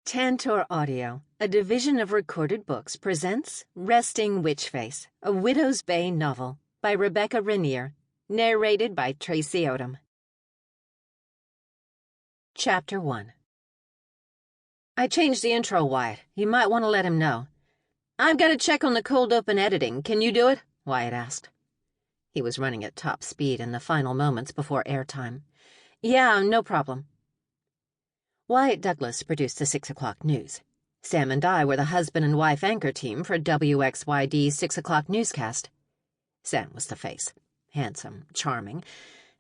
Tantor Audio, a division of Recorded Books, presents Resting Witch Face, a Widow's Bay novel by Rebecca Regnier, narrated by Traci Odom. Chapter 1. I changed the intro, Wyatt. You might want to let him know. I've got to check on the cold open editing. Can you do it? Wyatt asked. He was running at top speed in the final moments before airtime. Yeah, no problem. Wyatt Douglas produced the 6 o'clock news. Sam and I were the husband and wife anchor team for WXYD's 6 o'clock newscast. Sam was the face, handsome, charming,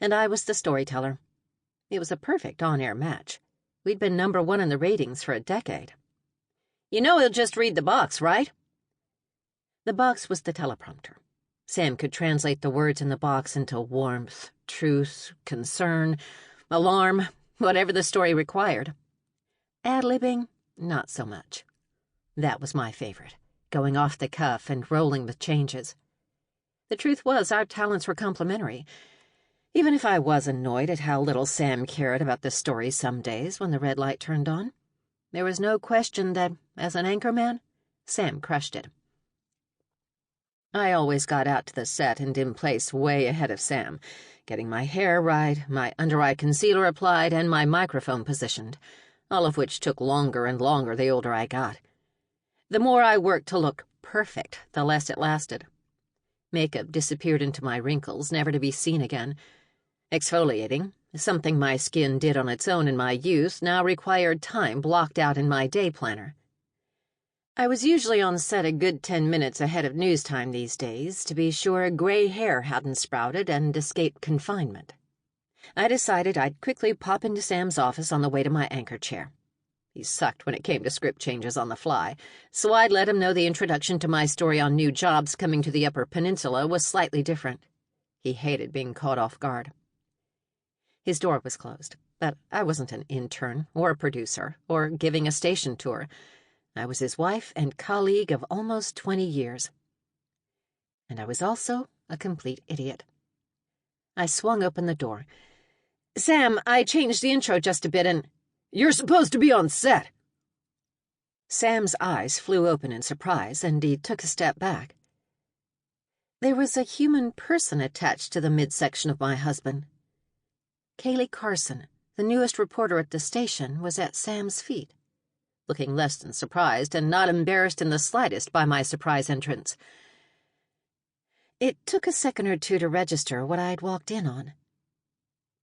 and I was the storyteller. It was a perfect on-air match. We'd been #1 in the ratings for a decade. You know he'll just read the box, right? The box was the teleprompter. Sam could translate the words in the box into warmth, truth, concern, alarm, whatever the story required. Ad-libbing, not so much. That was my favorite, going off the cuff and rolling with changes. The truth was our talents were complementary, even if I was annoyed at how little Sam cared about the story some days when the red light turned on. There was no question that, as an anchorman, Sam crushed it. I always got out to the set and in place way ahead of Sam, getting my hair right, my under-eye concealer applied, and my microphone positioned, all of which took longer and longer the older I got. The more I worked to look perfect, the less it lasted. Makeup disappeared into my wrinkles, never to be seen again. Exfoliating, something my skin did on its own in my youth, now required time blocked out in my day planner. I was usually on set a good 10 minutes ahead of news time these days to be sure gray hair hadn't sprouted and escaped confinement. I decided I'd quickly pop into Sam's office on the way to my anchor chair. He sucked when it came to script changes on the fly, so I'd let him know the introduction to my story on new jobs coming to the Upper Peninsula was slightly different. He hated being caught off guard. His door was closed, but I wasn't an intern or a producer or giving a station tour. I was his wife and colleague of almost 20 years. And I was also a complete idiot. I swung open the door. Sam, I changed the intro just a bit and... You're supposed to be on set! Sam's eyes flew open in surprise, and he took a step back. There was a human person attached to the midsection of my husband. Kaylee Carson, the newest reporter at the station, was at Sam's feet, looking less than surprised and not embarrassed in the slightest by my surprise entrance. It took a second or two to register what I'd walked in on.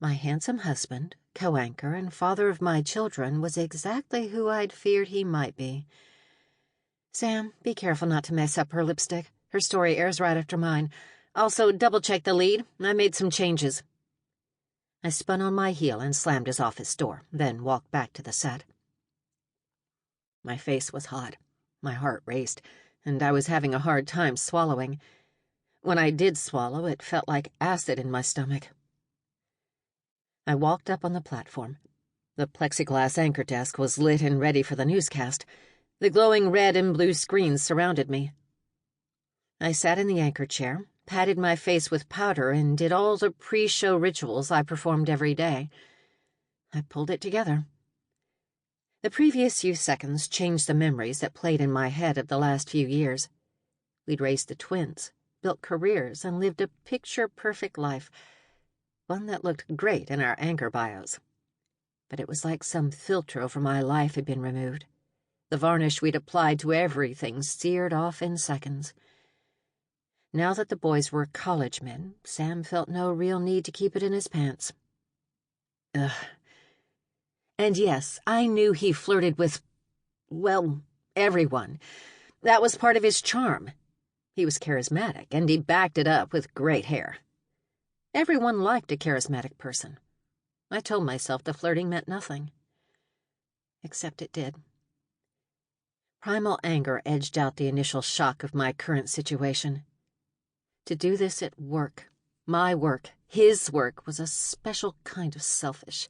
My handsome husband, co-anchor, and father of my children was exactly who I'd feared he might be. Sam, be careful not to mess up her lipstick. Her story airs right after mine. Also, double-check the lead. I made some changes. I spun on my heel and slammed his office door, then walked back to the set. My face was hot, my heart raced, and I was having a hard time swallowing. When I did swallow, it felt like acid in my stomach. I walked up on the platform. The plexiglass anchor desk was lit and ready for the newscast. The glowing red and blue screens surrounded me. I sat in the anchor chair, patted my face with powder, and did all the pre-show rituals I performed every day. I pulled it together. The previous few seconds changed the memories that played in my head of the last few years. We'd raised the twins, built careers, and lived a picture-perfect life, one that looked great in our anchor bios. But it was like some filter over my life had been removed. The varnish we'd applied to everything seared off in seconds. Now that the boys were college men, Sam felt no real need to keep it in his pants. Ugh. And yes, I knew he flirted with, well, everyone. That was part of his charm. He was charismatic, and he backed it up with great hair. Everyone liked a charismatic person. I told myself the flirting meant nothing. Except it did. Primal anger edged out the initial shock of my current situation. To do this at work, my work, his work, was a special kind of selfish.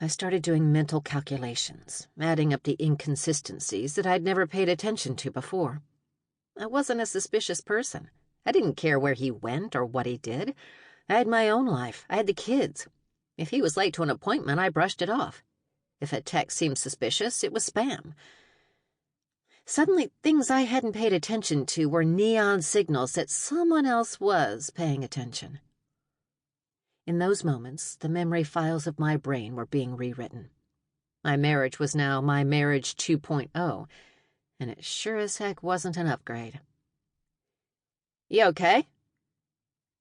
I started doing mental calculations, adding up the inconsistencies that I'd never paid attention to before. I wasn't a suspicious person. I didn't care where he went or what he did. I had my own life. I had the kids. If he was late to an appointment, I brushed it off. If a text seemed suspicious, it was spam. Suddenly, things I hadn't paid attention to were neon signals that someone else was paying attention. In those moments, the memory files of my brain were being rewritten. My marriage was now my marriage 2.0, and it sure as heck wasn't an upgrade. "You okay?"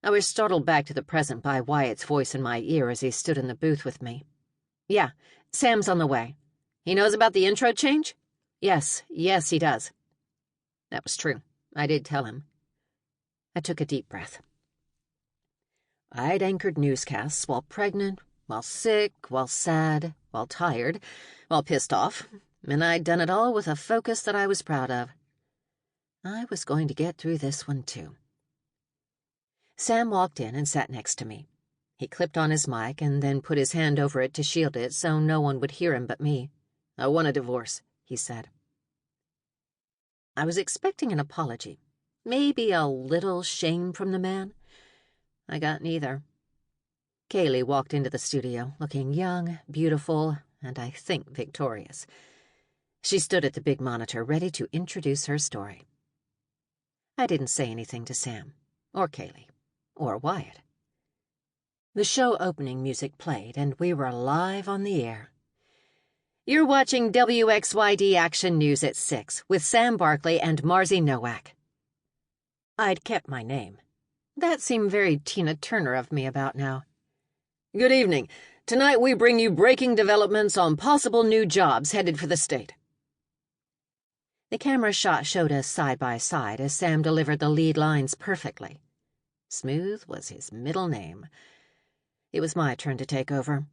I was startled back to the present by Wyatt's voice in my ear as he stood in the booth with me. "Yeah, Sam's on the way. He knows about the intro change?" Yes, he does." That was true. I did tell him. I took a deep breath. I'd anchored newscasts while pregnant, while sick, while sad, while tired, while pissed off, and I'd done it all with a focus that I was proud of. I was going to get through this one, too. Sam walked in and sat next to me. He clipped on his mic and then put his hand over it to shield it so no one would hear him but me. "I want a divorce," he said. I was expecting an apology, maybe a little shame from the man. I got neither. Kaylee walked into the studio, looking young, beautiful, and I think victorious. She stood at the big monitor, ready to introduce her story. I didn't say anything to Sam, or Kaylee, or Wyatt. The show opening music played, and we were live on the air. "You're watching WXYD Action News at 6 with Sam Barkley and Marzie Nowak." I'd kept my name. That seemed very Tina Turner of me about now. "Good evening. Tonight we bring you breaking developments on possible new jobs headed for the state." The camera shot showed us side by side as Sam delivered the lead lines perfectly. Smooth was his middle name. It was my turn to take over.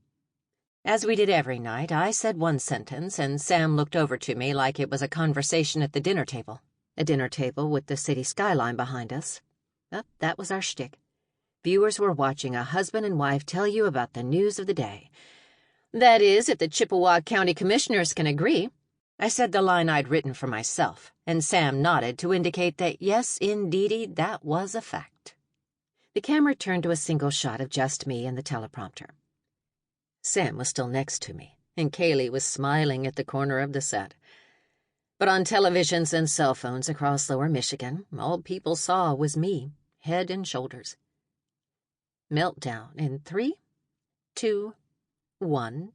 As we did every night, I said one sentence, and Sam looked over to me like it was a conversation at the dinner table. A dinner table with the city skyline behind us. But that was our shtick. Viewers were watching a husband and wife tell you about the news of the day. That is, if the Chippewa County Commissioners can agree. I said the line I'd written for myself, and Sam nodded to indicate that yes, indeedy, that was a fact. The camera turned to a single shot of just me and the teleprompter. Sam was still next to me, and Kaylee was smiling at the corner of the set. But on televisions and cell phones across lower Michigan, all people saw was me, head and shoulders. Meltdown in 3, 2, 1.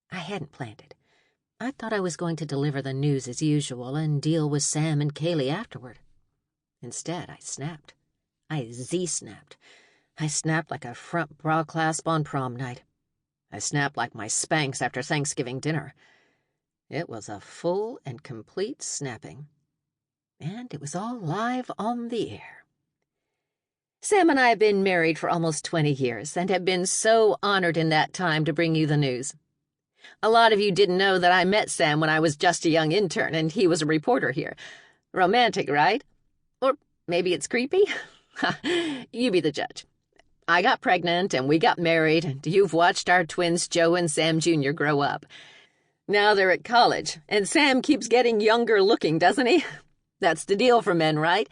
I hadn't planned it. I thought I was going to deliver the news as usual and deal with Sam and Kaylee afterward. Instead, I snapped. I Z-snapped. I snapped like a front bra clasp on prom night. I snapped like my Spanx after Thanksgiving dinner. It was a full and complete snapping. And it was all live on the air. Sam and I have been married for almost 20 years and have been so honored in that time to bring you the news. A lot of you didn't know that I met Sam when I was just a young intern and he was a reporter here. Romantic, right? Or maybe it's creepy? You be the judge. I got pregnant and we got married, and you've watched our twins Joe and Sam Jr. grow up. Now they're at college, and Sam keeps getting younger looking, doesn't he? That's the deal for men, right?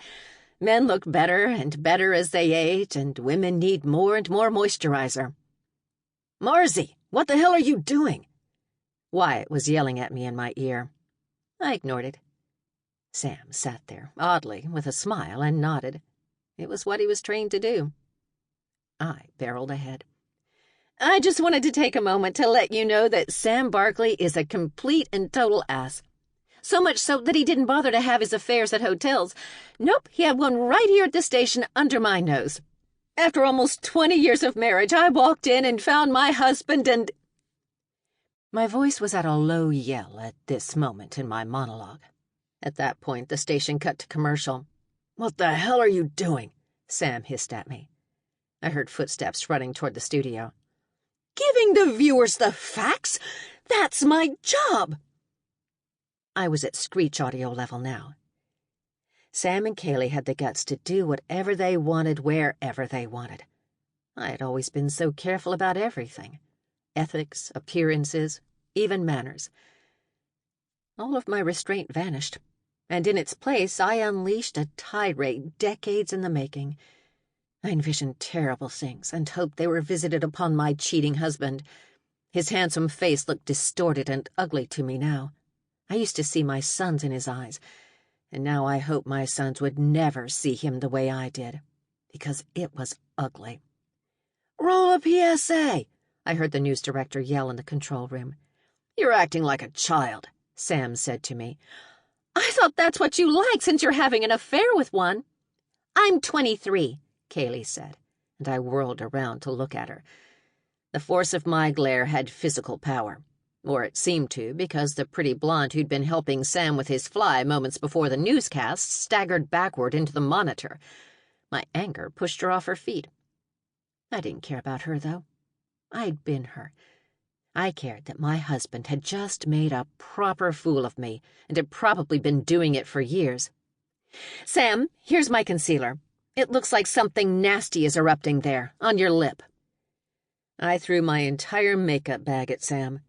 Men look better and better as they age, and women need more and more moisturizer. "Marzie, what the hell are you doing?" Wyatt was yelling at me in my ear. I ignored it. Sam sat there, oddly, with a smile, and nodded. It was what he was trained to do. I barreled ahead. "I just wanted to take a moment to let you know that Sam Barkley is a complete and total ass. So much so that he didn't bother to have his affairs at hotels. Nope, he had one right here at the station under my nose. After almost 20 years of marriage, I walked in and found my husband and—" My voice was at a low yell at this moment in my monologue. At that point, the station cut to commercial. "What the hell are you doing?" Sam hissed at me. I heard footsteps running toward the studio. "Giving the viewers the facts? That's my job!" I was at screech audio level now. Sam and Kaylee had the guts to do whatever they wanted wherever they wanted. I had always been so careful about everything. Ethics, appearances, even manners. All of my restraint vanished, and in its place I unleashed a tirade decades in the making. I envisioned terrible things and hoped they were visited upon my cheating husband. His handsome face looked distorted and ugly to me now. I used to see my sons in his eyes, and now I hope my sons would never see him the way I did, because it was ugly. "Roll a PSA!" I heard the news director yell in the control room. "You're acting like a child," Sam said to me. "I thought that's what you like since you're having an affair with one." "I'm 23, Kaylee said, and I whirled around to look at her. The force of my glare had physical power, or it seemed to, because the pretty blonde who'd been helping Sam with his fly moments before the newscast staggered backward into the monitor. My anger pushed her off her feet. I didn't care about her, though. I'd been her. I cared that my husband had just made a proper fool of me, and had probably been doing it for years. "Sam, here's my concealer. It looks like something nasty is erupting there, on your lip." I threw my entire makeup bag at Sam.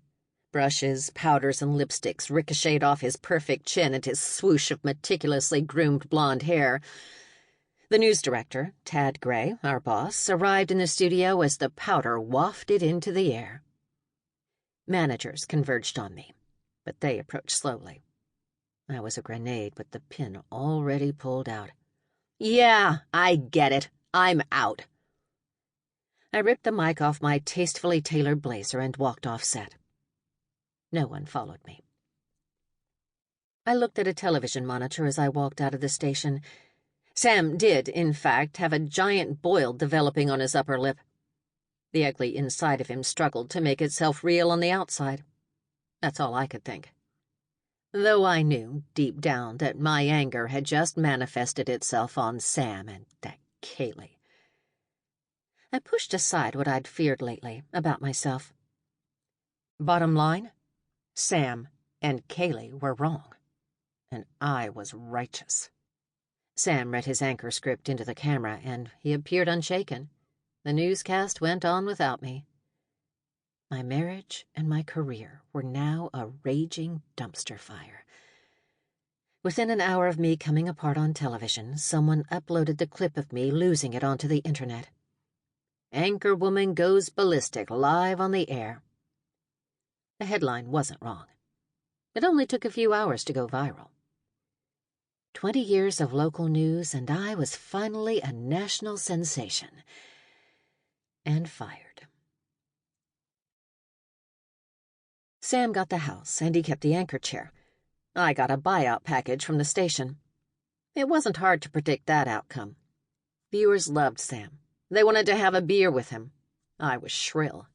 Brushes, powders, and lipsticks ricocheted off his perfect chin and his swoosh of meticulously groomed blonde hair. The news director, Tad Gray, our boss, arrived in the studio as the powder wafted into the air. Managers converged on me, but they approached slowly. I was a grenade with the pin already pulled out. "Yeah, I get it. I'm out." I ripped the mic off my tastefully tailored blazer and walked off set. No one followed me. I looked at a television monitor as I walked out of the station. Sam did, in fact, have a giant boil developing on his upper lip. The ugly inside of him struggled to make itself real on the outside. That's all I could think. Though I knew, deep down, that my anger had just manifested itself on Sam and that Kaylee. I pushed aside what I'd feared lately about myself. Bottom line, Sam and Kaylee were wrong, and I was righteous. Sam read his anchor script into the camera, and he appeared unshaken. The newscast went on without me. My marriage and my career were now a raging dumpster fire. Within an hour of me coming apart on television, someone uploaded the clip of me losing it onto the internet. "Anchorwoman goes ballistic live on the air." The headline wasn't wrong. It only took a few hours to go viral. 20 years of local news, and I was finally a national sensation. And fired. Sam got the house, and he kept the anchor chair. I got a buyout package from the station. It wasn't hard to predict that outcome. Viewers loved Sam. They wanted to have a beer with him. I was shrill.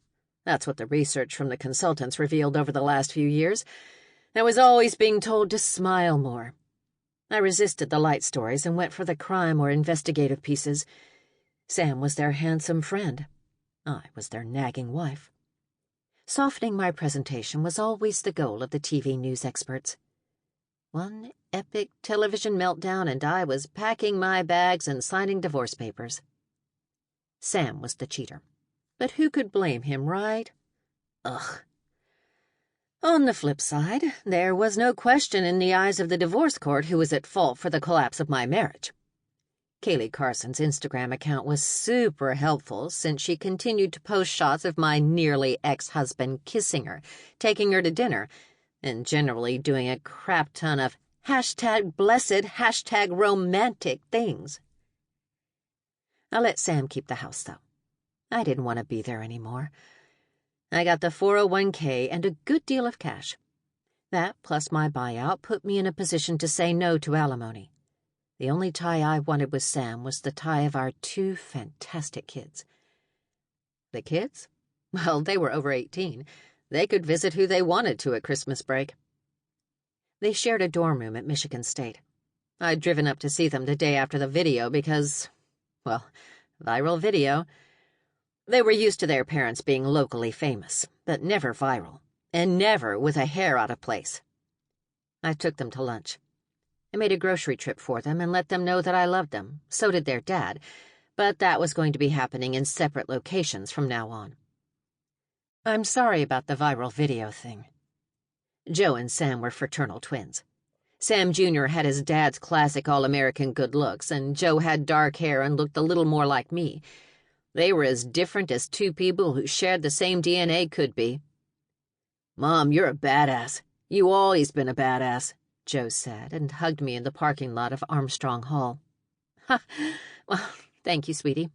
That's what the research from the consultants revealed over the last few years. I was always being told to smile more. I resisted the light stories and went for the crime or investigative pieces. Sam was their handsome friend. I was their nagging wife. Softening my presentation was always the goal of the TV news experts. One epic television meltdown, and I was packing my bags and signing divorce papers. Sam was the cheater. But who could blame him, right? Ugh. On the flip side, there was no question in the eyes of the divorce court who was at fault for the collapse of my marriage. Kaylee Carson's Instagram account was super helpful since she continued to post shots of my nearly ex-husband kissing her, taking her to dinner, and generally doing a crap ton of #blessed, #romantic things. I let Sam keep the house, though. I didn't want to be there anymore. I got the 401k and a good deal of cash. That, plus my buyout, put me in a position to say no to alimony. The only tie I wanted with Sam was the tie of our 2 fantastic kids. The kids? Well, they were over 18. They could visit who they wanted to at Christmas break. They shared a dorm room at Michigan State. I'd driven up to see them the day after the video because, well, viral video. They were used to their parents being locally famous, but never viral, and never with a hair out of place. I took them to lunch. I made a grocery trip for them and let them know that I loved them. So did their dad, but that was going to be happening in separate locations from now on. I'm sorry about the viral video thing. Joe and Sam were fraternal twins. Sam Jr. had his dad's classic all-American good looks, and Joe had dark hair and looked a little more like me. They were as different as 2 people who shared the same DNA could be, "Mom, you're a badass. You always been a badass," Joe said, and hugged me in the parking lot of Armstrong Hall. "Ha, well, thank you, sweetie."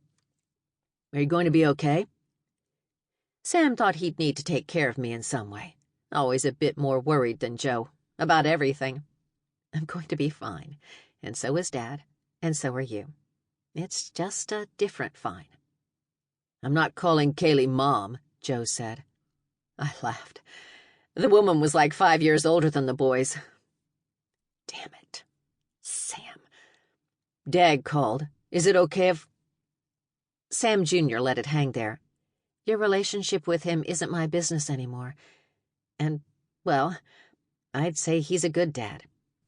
"Are you going to be okay?" Sam thought he'd need to take care of me in some way. Always a bit more worried than Joe. About everything. "I'm going to be fine. And so is Dad. And so are you. It's just a different fine." "I'm not calling Kaylee Mom," Joe said. I laughed. The woman was like 5 years older than the boys. Damn it. Sam. "Dad called. Is it okay if—" Sam Jr. let it hang there. "Your relationship with him isn't my business anymore. And, well, I'd say he's a good dad,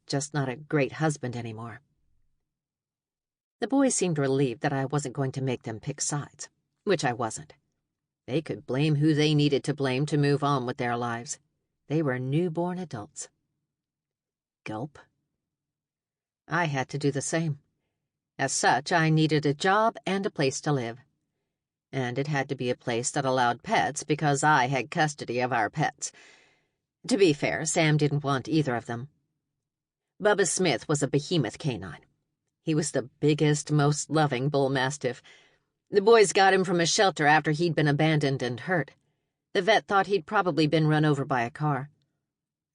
just not a great husband anymore." The boys seemed relieved that I wasn't going to make them pick sides, which I wasn't. They could blame who they needed to blame to move on with their lives. They were newborn adults. Gulp. I had to do the same. As such, I needed a job and a place to live. And it had to be a place that allowed pets because I had custody of our pets. To be fair, Sam didn't want either of them. Bubba Smith was a behemoth canine. He was the biggest, most loving bull mastiff. The boys got him from a shelter after he'd been abandoned and hurt. The vet thought he'd probably been run over by a car.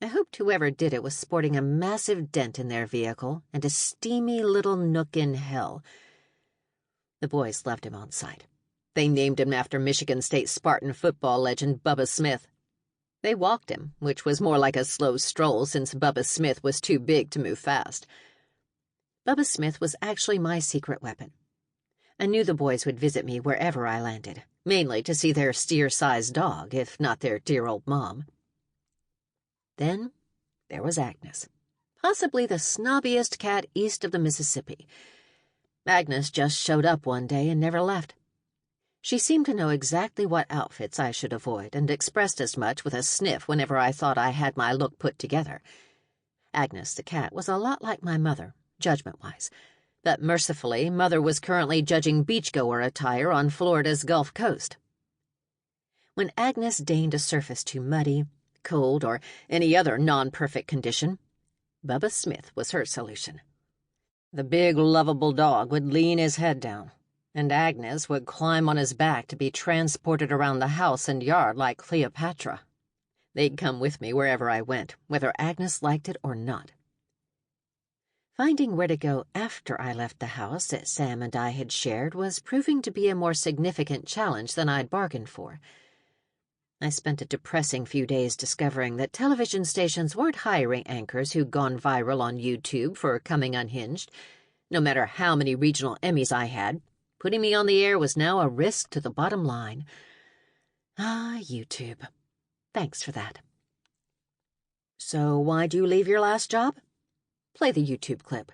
I hoped whoever did it was sporting a massive dent in their vehicle and a steamy little nook in hell. The boys loved him on sight. They named him after Michigan State Spartan football legend Bubba Smith. They walked him, which was more like a slow stroll since Bubba Smith was too big to move fast. Bubba Smith was actually my secret weapon. I knew the boys would visit me wherever I landed, mainly to see their steer-sized dog, if not their dear old mom. Then there was Agnes, possibly the snobbiest cat east of the Mississippi. Agnes just showed up one day and never left. She seemed to know exactly what outfits I should avoid and expressed as much with a sniff whenever I thought I had my look put together. Agnes the cat was a lot like my mother, judgment-wise, but mercifully, Mother was currently judging beachgoer attire on Florida's Gulf Coast. When Agnes deigned a surface too muddy, cold, or any other non-perfect condition, Bubba Smith was her solution. The big, lovable dog would lean his head down, and Agnes would climb on his back to be transported around the house and yard like Cleopatra. They'd come with me wherever I went, whether Agnes liked it or not. Finding where to go after I left the house that Sam and I had shared was proving to be a more significant challenge than I'd bargained for. I spent a depressing few days discovering that television stations weren't hiring anchors who'd gone viral on YouTube for coming unhinged. No matter how many regional Emmys I had, putting me on the air was now a risk to the bottom line. Ah, YouTube. Thanks for that. "So why'd you leave your last job?" Play the YouTube clip.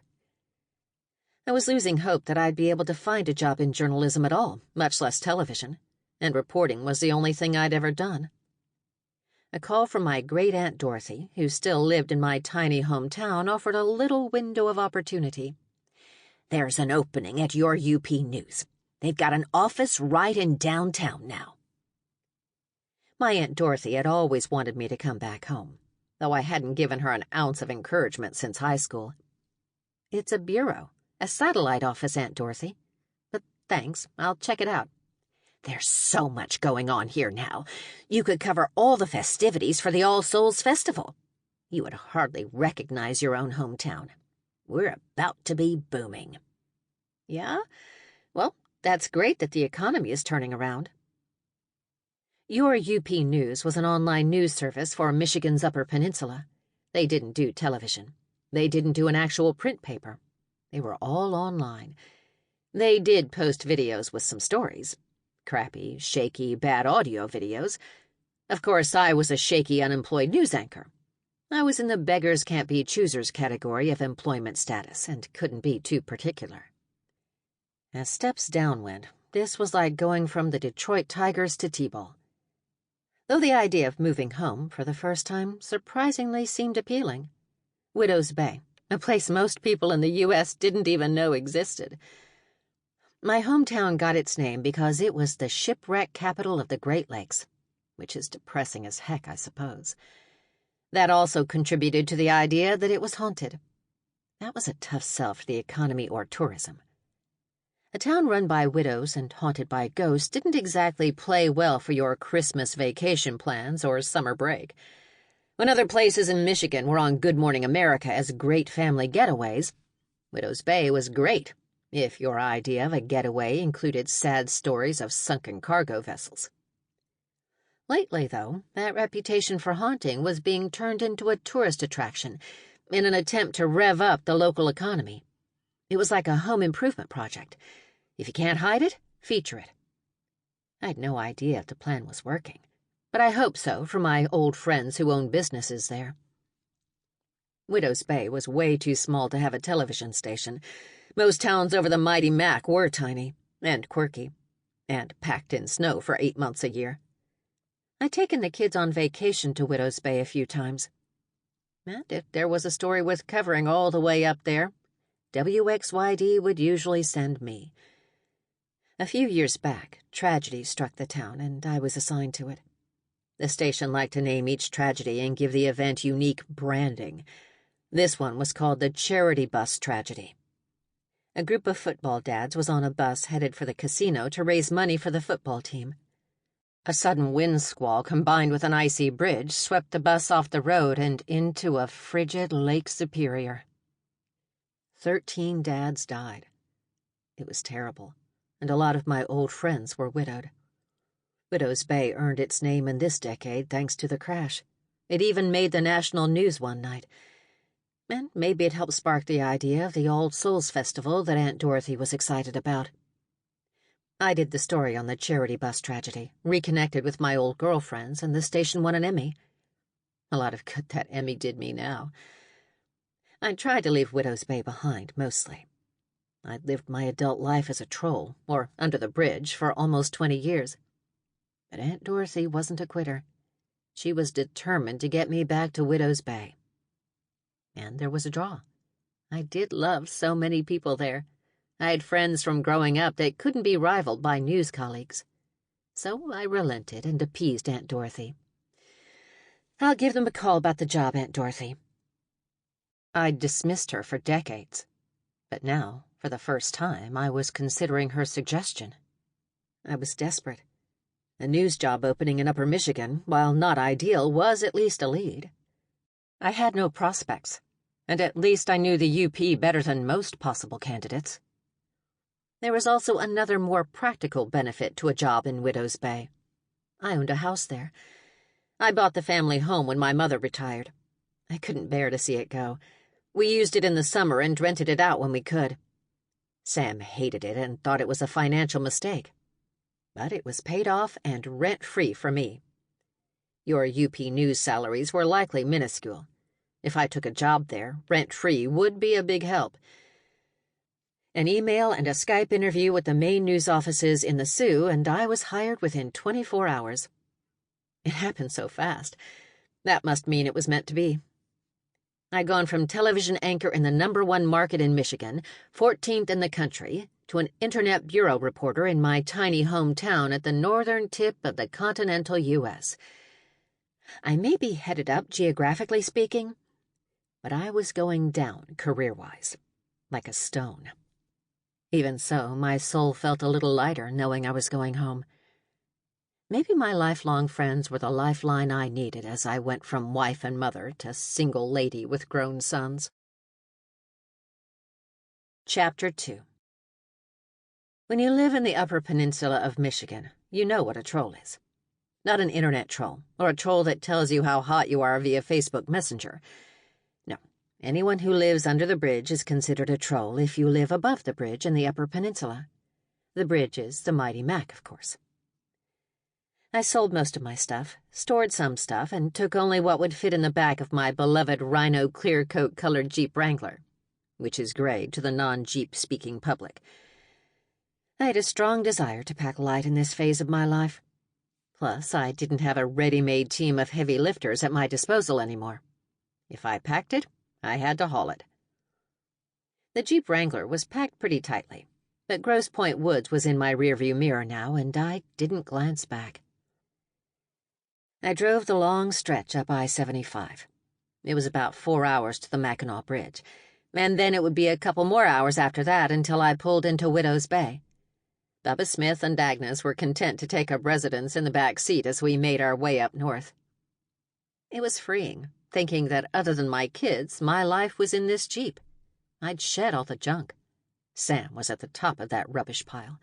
I was losing hope that I'd be able to find a job in journalism at all, much less television, and reporting was the only thing I'd ever done. A call from my great-aunt Dorothy, who still lived in my tiny hometown, offered a little window of opportunity. "There's an opening at your UP News. They've got an office right in downtown now." My Aunt Dorothy had always wanted me to come back home, though I hadn't given her an ounce of encouragement since high school. "It's a bureau, a satellite office, Aunt Dorothy. But thanks, I'll check it out." "There's so much going on here now. You could cover all the festivities for the All Souls Festival. You would hardly recognize your own hometown. We're about to be booming." "Yeah? Well, that's great that the economy is turning around." Your UP News was an online news service for Michigan's Upper Peninsula. They didn't do television. They didn't do an actual print paper. They were all online. They did post videos with some stories. Crappy, shaky, bad audio videos. Of course, I was a shaky, unemployed news anchor. I was in the beggars can't be choosers category of employment status and couldn't be too particular. As steps downwind, this was like going from the Detroit Tigers to T-ball. Though the idea of moving home for the first time surprisingly seemed appealing. Widow's Bay, a place most people in the U.S. didn't even know existed. My hometown got its name because it was the shipwreck capital of the Great Lakes. which is depressing as heck, I suppose. That also contributed to the idea that it was haunted. That was a tough sell for the economy or tourism. A town run by widows and haunted by ghosts didn't exactly play well for your Christmas vacation plans or summer break. When other places in Michigan were on Good Morning America as great family getaways, Widow's Bay was great, if your idea of a getaway included sad stories of sunken cargo vessels. Lately, though, that reputation for haunting was being turned into a tourist attraction in an attempt to rev up the local economy. It was like a home improvement project. If you can't hide it, feature it. I had no idea if the plan was working, but I hope so for my old friends who own businesses there. Widow's Bay was way too small to have a television station. Most towns over the mighty Mac were tiny, and quirky, and packed in snow for 8 months a year. I'd taken the kids on vacation to Widow's Bay a few times. And if there was a story worth covering all the way up there, WXYD would usually send me. A few years back, tragedy struck the town, and I was assigned to it. The station liked to name each tragedy and give the event unique branding. This one was called the Charity Bus Tragedy. A group of football dads was on a bus headed for the casino to raise money for the football team. A sudden wind squall combined with an icy bridge swept the bus off the road and into a frigid Lake Superior. 13 dads died. It was terrible, and a lot of my old friends were widowed. Widow's Bay earned its name in this decade thanks to the crash. It even made the national news one night. And maybe it helped spark the idea of the All Souls Festival that Aunt Dorothy was excited about. I did the story on the charity bus tragedy, reconnected with my old girlfriends, and the station won an Emmy. A lot of good that Emmy did me now. I tried to leave Widow's Bay behind, mostly. I'd lived my adult life as a troll, or under the bridge, for almost 20 years. But Aunt Dorothy wasn't a quitter. She was determined to get me back to Widow's Bay. And there was a draw. I did love so many people there. I had friends from growing up that couldn't be rivaled by news colleagues. So I relented and appeased Aunt Dorothy. I'll give them a call about the job, Aunt Dorothy. I'd dismissed her for decades, but now, for the first time, I was considering her suggestion. I was desperate. A news job opening in Upper Michigan, while not ideal, was at least a lead. I had no prospects, and at least I knew the UP better than most possible candidates. There was also another more practical benefit to a job in Widow's Bay. I owned a house there. I bought the family home when my mother retired. I couldn't bear to see it go. We used it in the summer and rented it out when we could. Sam hated it and thought it was a financial mistake. But it was paid off and rent-free for me. Your UP news salaries were likely minuscule. If I took a job there, rent-free would be a big help. An email and a Skype interview with the main news offices in the Sioux, and I was hired within 24 hours. It happened so fast. That must mean it was meant to be. I'd gone from television anchor in the #1 market in Michigan, 14th in the country, to an Internet Bureau reporter in my tiny hometown at the northern tip of the continental U.S. I may be headed up, geographically speaking, but I was going down career-wise, like a stone. Even so, my soul felt a little lighter knowing I was going home. Maybe my lifelong friends were the lifeline I needed as I went from wife and mother to single lady with grown sons. Chapter 2. When you live in the Upper Peninsula of Michigan, you know what a troll is. Not an internet troll, or a troll that tells you how hot you are via Facebook Messenger. No, anyone who lives under the bridge is considered a troll if you live above the bridge in the Upper Peninsula. The bridge is the mighty Mac, of course. I sold most of my stuff, stored some stuff, and took only what would fit in the back of my beloved rhino clear-coat-colored Jeep Wrangler, which is gray to the non-Jeep-speaking public. I had a strong desire to pack light in this phase of my life. Plus, I didn't have a ready-made team of heavy lifters at my disposal anymore. If I packed it, I had to haul it. The Jeep Wrangler was packed pretty tightly, but Grosse Pointe Woods was in my rearview mirror now, and I didn't glance back. I drove the long stretch up I-75. It was about 4 hours to the Mackinac Bridge, and then it would be a couple more hours after that until I pulled into Widow's Bay. Bubba Smith and Agnes were content to take up residence in the back seat as we made our way up north. It was freeing, thinking that other than my kids, my life was in this Jeep. I'd shed all the junk. Sam was at the top of that rubbish pile.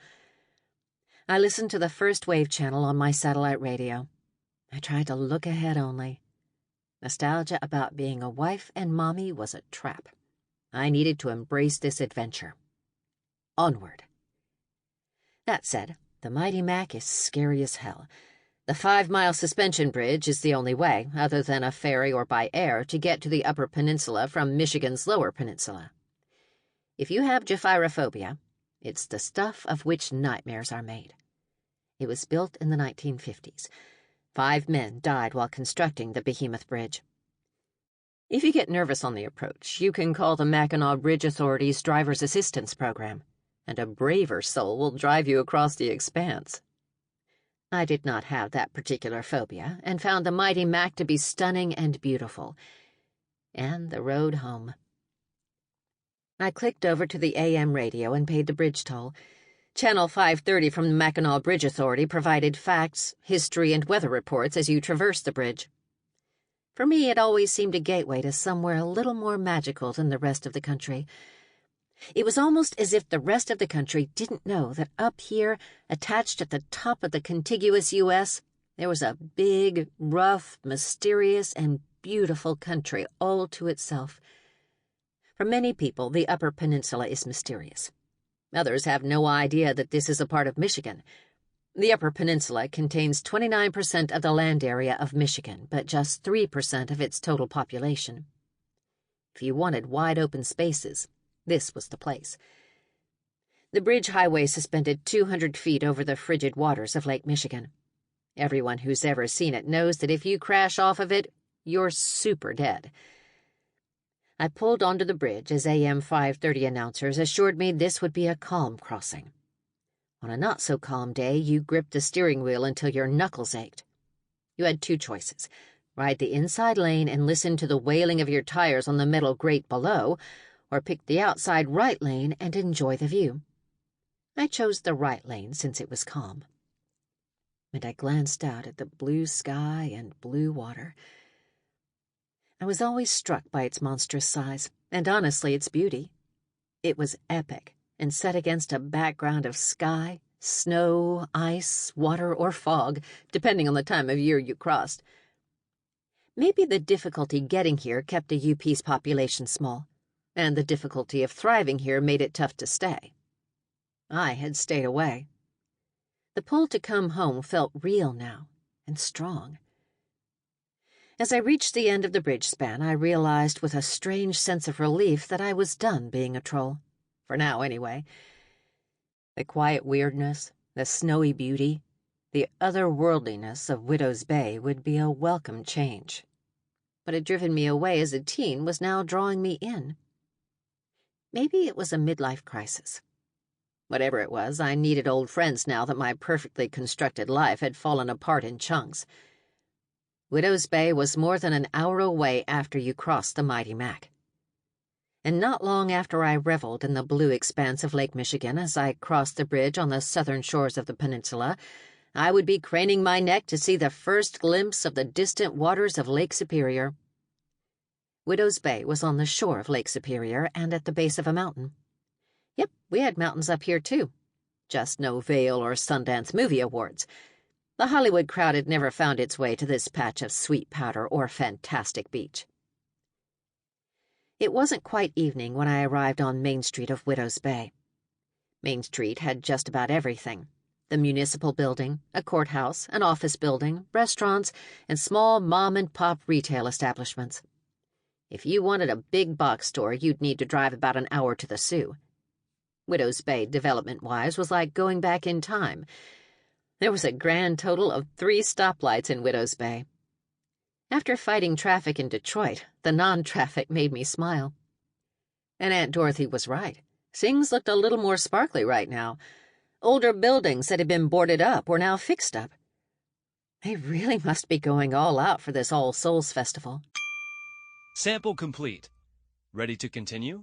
I listened to the first wave channel on my satellite radio. I tried to look ahead only. Nostalgia about being a wife and mommy was a trap. I needed to embrace this adventure. Onward. That said, the Mighty Mac is scary as hell. The 5-mile suspension bridge is the only way, other than a ferry or by air, to get to the Upper Peninsula from Michigan's Lower Peninsula. If you have gyphyrophobia, it's the stuff of which nightmares are made. It was built in the 1950s. 5 men died while constructing the Behemoth Bridge. If you get nervous on the approach, you can call the Mackinac Bridge Authority's Driver's Assistance Program, and a braver soul will drive you across the expanse. I did not have that particular phobia, and found the Mighty Mac to be stunning and beautiful. And the road home. I clicked over to the AM radio and paid the bridge toll. Channel 530 from the Mackinac Bridge Authority provided facts, history, and weather reports as you traversed the bridge. For me, it always seemed a gateway to somewhere a little more magical than the rest of the country. It was almost as if the rest of the country didn't know that up here, attached at the top of the contiguous U.S., there was a big, rough, mysterious, and beautiful country all to itself. For many people, the Upper Peninsula is mysterious. Others have no idea that this is a part of Michigan. The Upper Peninsula contains 29% of the land area of Michigan, but just 3% of its total population. If you wanted wide open spaces, this was the place. The bridge highway suspended 200 feet over the frigid waters of Lake Michigan. Everyone who's ever seen it knows that if you crash off of it, you're super dead. I pulled onto the bridge as AM 530 announcers assured me this would be a calm crossing. On a not-so-calm day, you gripped the steering wheel until your knuckles ached. You had 2 choices: ride the inside lane and listen to the wailing of your tires on the metal grate below, or pick the outside right lane and enjoy the view. I chose the right lane since it was calm. And I glanced out at the blue sky and blue water. I was always struck by its monstrous size, and honestly its beauty. It was epic, and set against a background of sky, snow, ice, water, or fog, depending on the time of year you crossed. Maybe the difficulty getting here kept a UP's population small, and the difficulty of thriving here made it tough to stay. I had stayed away. The pull to come home felt real now, and strong. As I reached the end of the bridge span, I realized with a strange sense of relief that I was done being a troll. For now, anyway. The quiet weirdness, the snowy beauty, the otherworldliness of Widow's Bay would be a welcome change. What had driven me away as a teen was now drawing me in. Maybe it was a midlife crisis. Whatever it was, I needed old friends now that my perfectly constructed life had fallen apart in chunks. Widow's Bay was more than an hour away after you crossed the Mighty Mac. And not long after I reveled in the blue expanse of Lake Michigan as I crossed the bridge on the southern shores of the peninsula, I would be craning my neck to see the first glimpse of the distant waters of Lake Superior. Widow's Bay was on the shore of Lake Superior and at the base of a mountain. Yep, we had mountains up here too. Just no Vail or Sundance Movie Awards. The Hollywood crowd had never found its way to this patch of sweet powder or fantastic beach. It wasn't quite evening when I arrived on Main Street of Widow's Bay. Main Street had just about everything: the municipal building, a courthouse, an office building, restaurants, and small mom-and-pop retail establishments. If you wanted a big box store, you'd need to drive about an hour to the Sioux. Widow's Bay, development-wise, was like going back in time. There was a grand total of 3 stoplights in Widow's Bay. After fighting traffic in Detroit, the non-traffic made me smile. And Aunt Dorothy was right. Things looked a little more sparkly right now. Older buildings that had been boarded up were now fixed up. They really must be going all out for this All Souls Festival. Sample complete. Ready to continue?